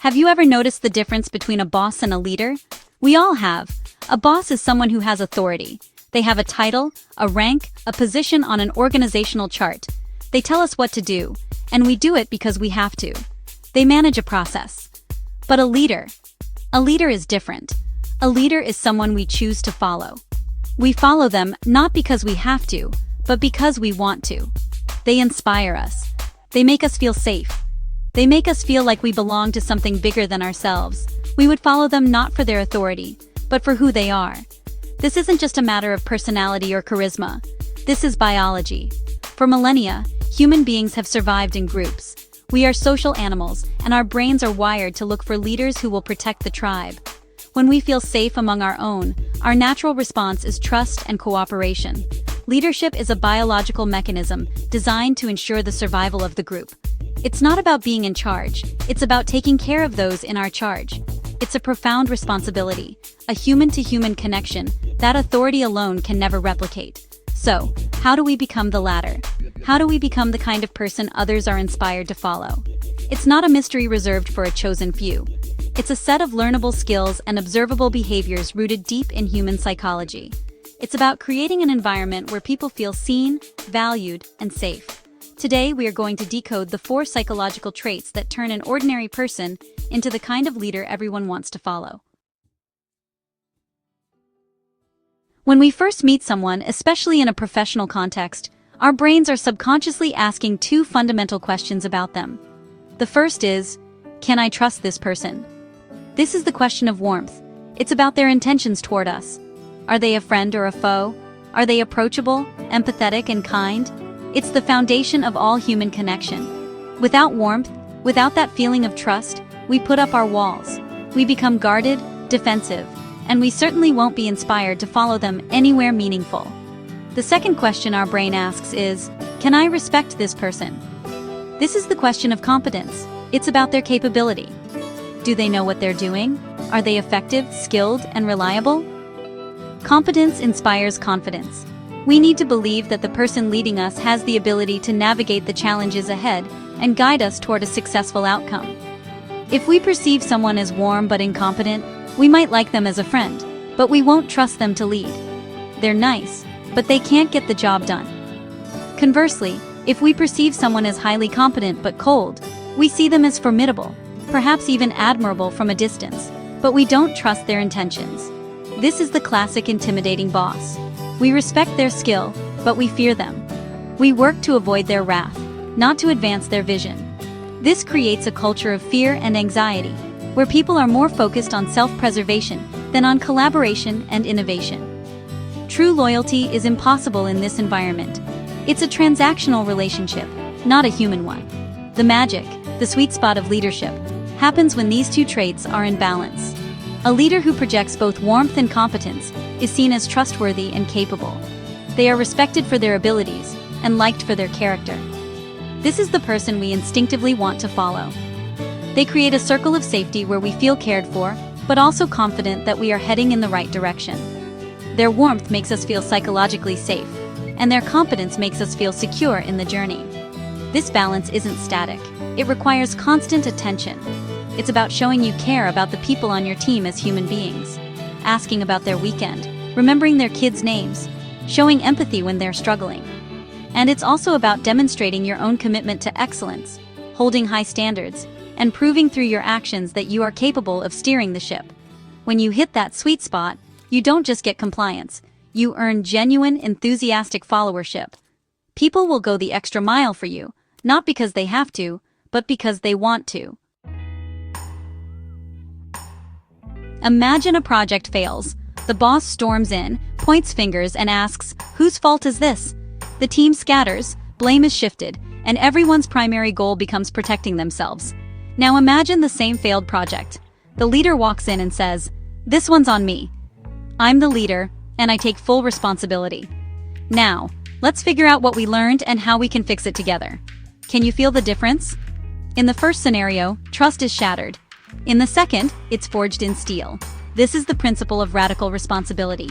Have you ever noticed the difference between a boss and a leader? We all have. A boss is someone who has authority. They have a title, a rank, a position on an organizational chart. They tell us what to do, and we do it because we have to. They manage a process. But a leader is different. A leader is someone we choose to follow. We follow them not because we have to, but because we want to. They inspire us. They make us feel safe. They make us feel like we belong to something bigger than ourselves. We would follow them not for their authority, but for who they are. This isn't just a matter of personality or charisma. This is biology. For millennia, human beings have survived in groups. We are social animals, and our brains are wired to look for leaders who will protect the tribe. When we feel safe among our own, our natural response is trust and cooperation. Leadership is a biological mechanism designed to ensure the survival of the group. It's not about being in charge, it's about taking care of those in our charge. It's a profound responsibility, a human-to-human connection that authority alone can never replicate. So, how do we become the latter? How do we become the kind of person others are inspired to follow? It's not a mystery reserved for a chosen few. It's a set of learnable skills and observable behaviors rooted deep in human psychology. It's about creating an environment where people feel seen, valued, and safe. Today, we are going to decode the 4 psychological traits that turn an ordinary person into the kind of leader everyone wants to follow. When we first meet someone, especially in a professional context, our brains are subconsciously asking 2 fundamental questions about them. The first is, can I trust this person? This is the question of warmth. It's about their intentions toward us. Are they a friend or a foe? Are they approachable, empathetic, and kind? It's the foundation of all human connection. Without warmth, without that feeling of trust, we put up our walls. We become guarded, defensive, and we certainly won't be inspired to follow them anywhere meaningful. The second question our brain asks is, can I respect this person? This is the question of competence. It's about their capability. Do they know what they're doing? Are they effective, skilled, and reliable? Competence inspires confidence. We need to believe that the person leading us has the ability to navigate the challenges ahead and guide us toward a successful outcome. If we perceive someone as warm but incompetent, we might like them as a friend, but we won't trust them to lead. They're nice, but they can't get the job done. Conversely, if we perceive someone as highly competent but cold, we see them as formidable, perhaps even admirable from a distance, but we don't trust their intentions. This is the classic intimidating boss. We respect their skill, but we fear them. We work to avoid their wrath, not to advance their vision. This creates a culture of fear and anxiety, where people are more focused on self-preservation than on collaboration and innovation. True loyalty is impossible in this environment. It's a transactional relationship, not a human one. The magic, the sweet spot of leadership, happens when these 2 traits are in balance. A leader who projects both warmth and competence is seen as trustworthy and capable. They are respected for their abilities and liked for their character. This is the person we instinctively want to follow. They create a circle of safety where we feel cared for, but also confident that we are heading in the right direction. Their warmth makes us feel psychologically safe, and their competence makes us feel secure in the journey. This balance isn't static. It requires constant attention. It's about showing you care about the people on your team as human beings, asking about their weekend, remembering their kids' names, showing empathy when they're struggling. And it's also about demonstrating your own commitment to excellence, holding high standards, and proving through your actions that you are capable of steering the ship. When you hit that sweet spot, you don't just get compliance, you earn genuine, enthusiastic followership. People will go the extra mile for you, not because they have to, but because they want to. Imagine a project fails. The boss storms in, points fingers, and asks, "Whose fault is this?" The team scatters, blame is shifted, and everyone's primary goal becomes protecting themselves. Now imagine the same failed project. The leader walks in and says, "This one's on me. I'm the leader, and I take full responsibility. Now, let's figure out what we learned and how we can fix it together." Can you feel the difference? In the first scenario, trust is shattered. In the second, it's forged in steel. This is the principle of radical responsibility.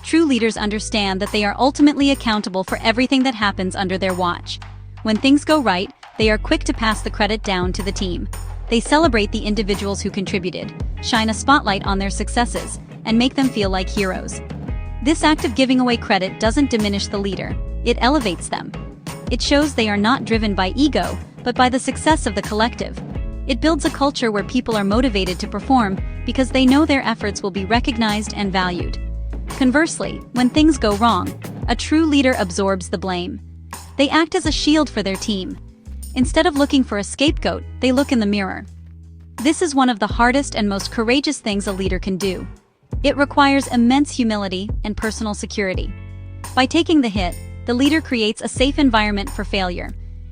True leaders understand that they are ultimately accountable for everything that happens under their watch. When things go right, they are quick to pass the credit down to the team. They celebrate the individuals who contributed, shine a spotlight on their successes, and make them feel like heroes. This act of giving away credit doesn't diminish the leader, it elevates them. It shows they are not driven by ego, but by the success of the collective. It builds a culture where people are motivated to perform because they know their efforts will be recognized and valued. Conversely, when things go wrong, a true leader absorbs the blame. They act as a shield for their team. Instead of looking for a scapegoat, they look in the mirror. This is one of the hardest and most courageous things a leader can do. It requires immense humility and personal security. By taking the hit, the leader creates a safe environment for failure,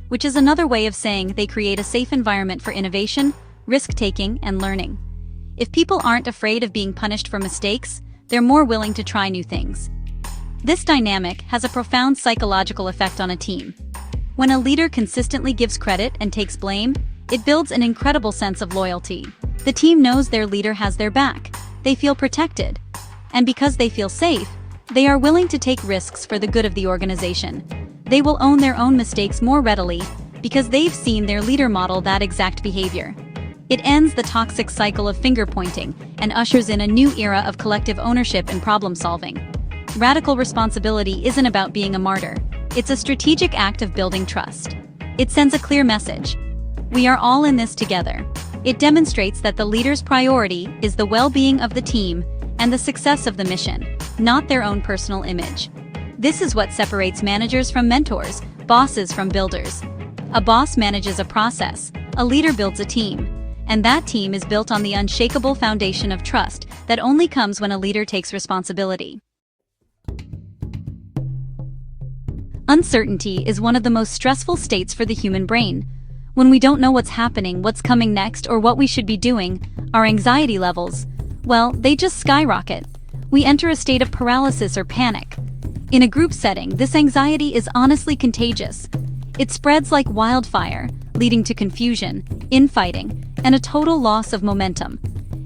which is another way of saying they create a safe environment for innovation, risk-taking, and learning. If people aren't afraid of being punished for mistakes, they're more willing to try new things. This dynamic has a profound psychological effect on a team. When a leader consistently gives credit and takes blame, it builds an incredible sense of loyalty. The team knows their leader has their back. They feel protected. And because they feel safe, they are willing to take risks for the good of the organization. They will own their own mistakes more readily because they've seen their leader model that exact behavior. It ends the toxic cycle of finger-pointing and ushers in a new era of collective ownership and problem-solving. Radical responsibility isn't about being a martyr. It's a strategic act of building trust. It sends a clear message. We are all in this together. It demonstrates that the leader's priority is the well-being of the team and the success of the mission, not their own personal image. This is what separates managers from mentors, bosses from builders. A boss manages a process, a leader builds a team, and that team is built on the unshakable foundation of trust that only comes when a leader takes responsibility. Uncertainty is one of the most stressful states for the human brain. When we don't know what's happening, what's coming next, or what we should be doing, our anxiety levels, well, they just skyrocket. We enter a state of paralysis or panic. In a group setting, this anxiety is honestly contagious. It spreads like wildfire, leading to confusion, infighting, and a total loss of momentum.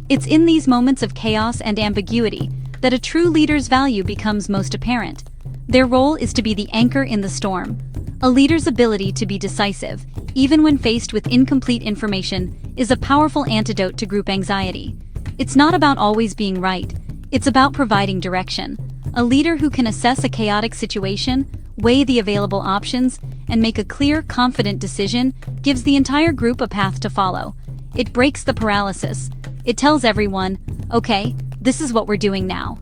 It's in these moments of chaos and ambiguity that a true leader's value becomes most apparent. Their role is to be the anchor in the storm. A leader's ability to be decisive, even when faced with incomplete information, is a powerful antidote to group anxiety. It's not about always being right. It's about providing direction. A leader who can assess a chaotic situation, weigh the available options, and make a clear, confident decision gives the entire group a path to follow. It breaks the paralysis. It tells everyone, okay, this is what we're doing now.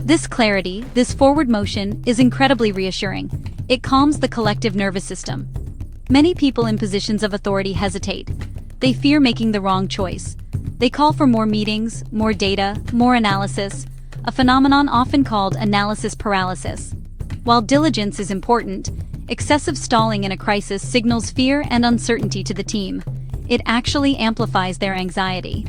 This clarity, this forward motion, is incredibly reassuring. It calms the collective nervous system. Many people in positions of authority hesitate. They fear making the wrong choice. They call for more meetings, more data, more analysis, a phenomenon often called analysis paralysis. While diligence is important, excessive stalling in a crisis signals fear and uncertainty to the team. It actually amplifies their anxiety.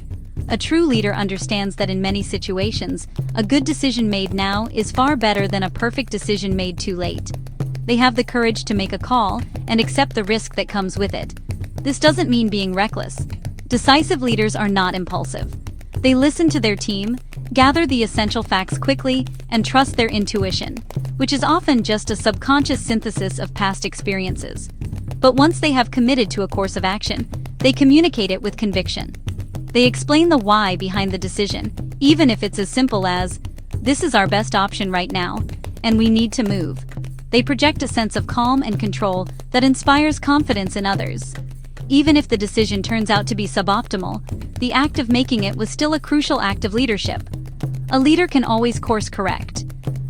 A true leader understands that in many situations, a good decision made now is far better than a perfect decision made too late. They have the courage to make a call and accept the risk that comes with it. This doesn't mean being reckless. Decisive leaders are not impulsive. They listen to their team, gather the essential facts quickly, and trust their intuition, which is often just a subconscious synthesis of past experiences. But once they have committed to a course of action, they communicate it with conviction. They explain the why behind the decision, even if it's as simple as, "This is our best option right now, and we need to move." They project a sense of calm and control that inspires confidence in others. Even if the decision turns out to be suboptimal, the act of making it was still a crucial act of leadership. A leader can always course correct.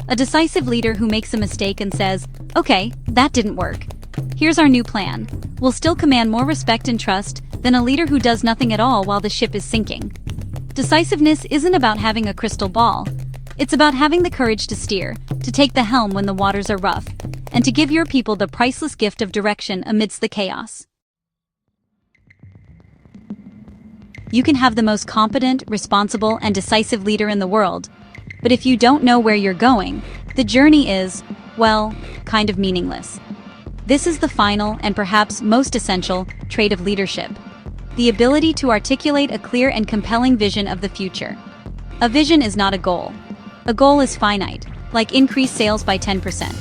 A decisive leader who makes a mistake and says, "Okay, that didn't work. Here's our new plan," will still command more respect and trust than a leader who does nothing at all while the ship is sinking. Decisiveness isn't about having a crystal ball. It's about having the courage to steer, to take the helm when the waters are rough, and to give your people the priceless gift of direction amidst the chaos. You can have the most competent, responsible, and decisive leader in the world, but if you don't know where you're going, the journey is, well, kind of meaningless. This is the final and perhaps most essential trait of leadership: the ability to articulate a clear and compelling vision of the future. A vision is not a goal. A goal is finite, like increase sales by 10%.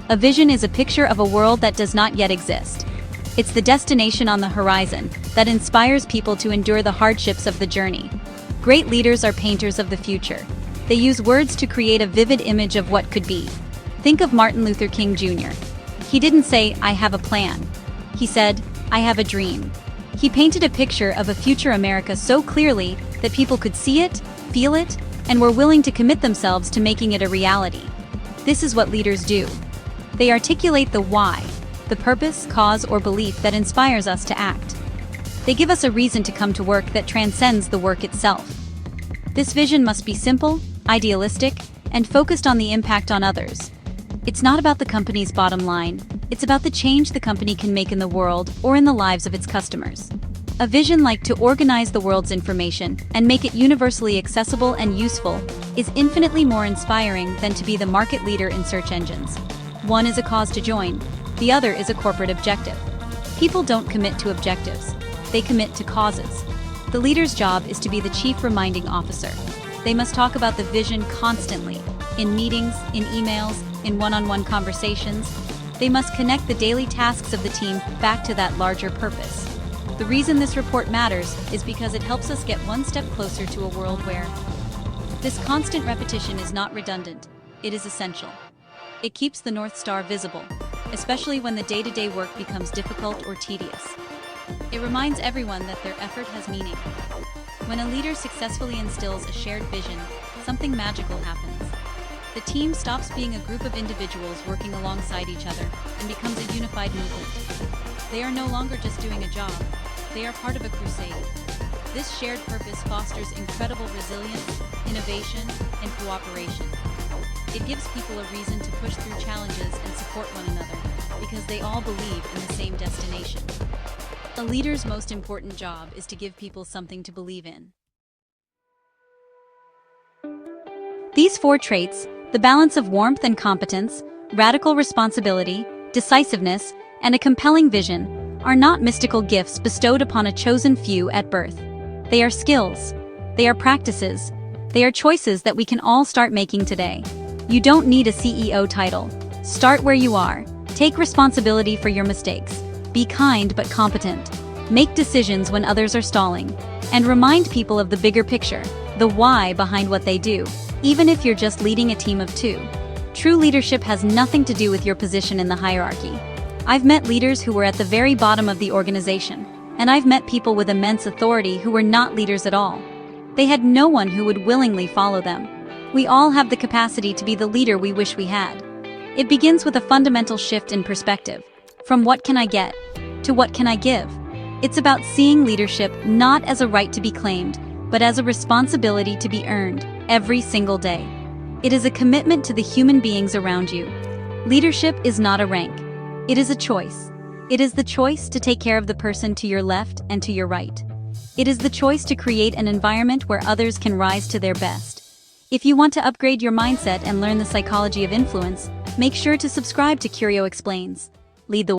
A vision is a picture of a world that does not yet exist. It's the destination on the horizon that inspires people to endure the hardships of the journey. Great leaders are painters of the future. They use words to create a vivid image of what could be. Think of Martin Luther King Jr. He didn't say, "I have a plan." He said, "I have a dream." He painted a picture of a future America so clearly that people could see it, feel it, and were willing to commit themselves to making it a reality. This is what leaders do. They articulate the why, the purpose, cause, or belief that inspires us to act. They give us a reason to come to work that transcends the work itself. This vision must be simple, idealistic, and focused on the impact on others. It's not about the company's bottom line, it's about the change the company can make in the world or in the lives of its customers. A vision like to organize the world's information and make it universally accessible and useful is infinitely more inspiring than to be the market leader in search engines. One is a cause to join, the other is a corporate objective. People don't commit to objectives, they commit to causes. The leader's job is to be the chief reminding officer. They must talk about the vision constantly, in meetings, in emails, in one-on-one conversations. They must connect the daily tasks of the team back to that larger purpose. The reason this report matters is because it helps us get one step closer to a world where this constant repetition is not redundant, it is essential. It keeps the North Star visible, especially when the day-to-day work becomes difficult or tedious. It reminds everyone that their effort has meaning. When a leader successfully instills a shared vision, something magical happens. The team stops being a group of individuals working alongside each other and becomes a unified movement. They are no longer just doing a job, they are part of a crusade. This shared purpose fosters incredible resilience, innovation, and cooperation. It gives people a reason to push through challenges and support one another, because they all believe in the same destination. A leader's most important job is to give people something to believe in. These 4 traits, the balance of warmth and competence, radical responsibility, decisiveness, and a compelling vision, are not mystical gifts bestowed upon a chosen few at birth. They are skills. They are practices. They are choices that we can all start making today. You don't need a CEO title. Start where you are. Take responsibility for your mistakes. Be kind but competent. Make decisions when others are stalling. And remind people of the bigger picture, the why behind what they do, even if you're just leading a team of 2. True leadership has nothing to do with your position in the hierarchy. I've met leaders who were at the very bottom of the organization, and I've met people with immense authority who were not leaders at all. They had no one who would willingly follow them. We all have the capacity to be the leader we wish we had. It begins with a fundamental shift in perspective, from what can I get, to what can I give. It's about seeing leadership not as a right to be claimed, but as a responsibility to be earned, every single day. It is a commitment to the human beings around you. Leadership is not a rank. It is a choice. It is the choice to take care of the person to your left and to your right. It is the choice to create an environment where others can rise to their best. If you want to upgrade your mindset and learn the psychology of influence, make sure to subscribe to CurioExplains. Lead the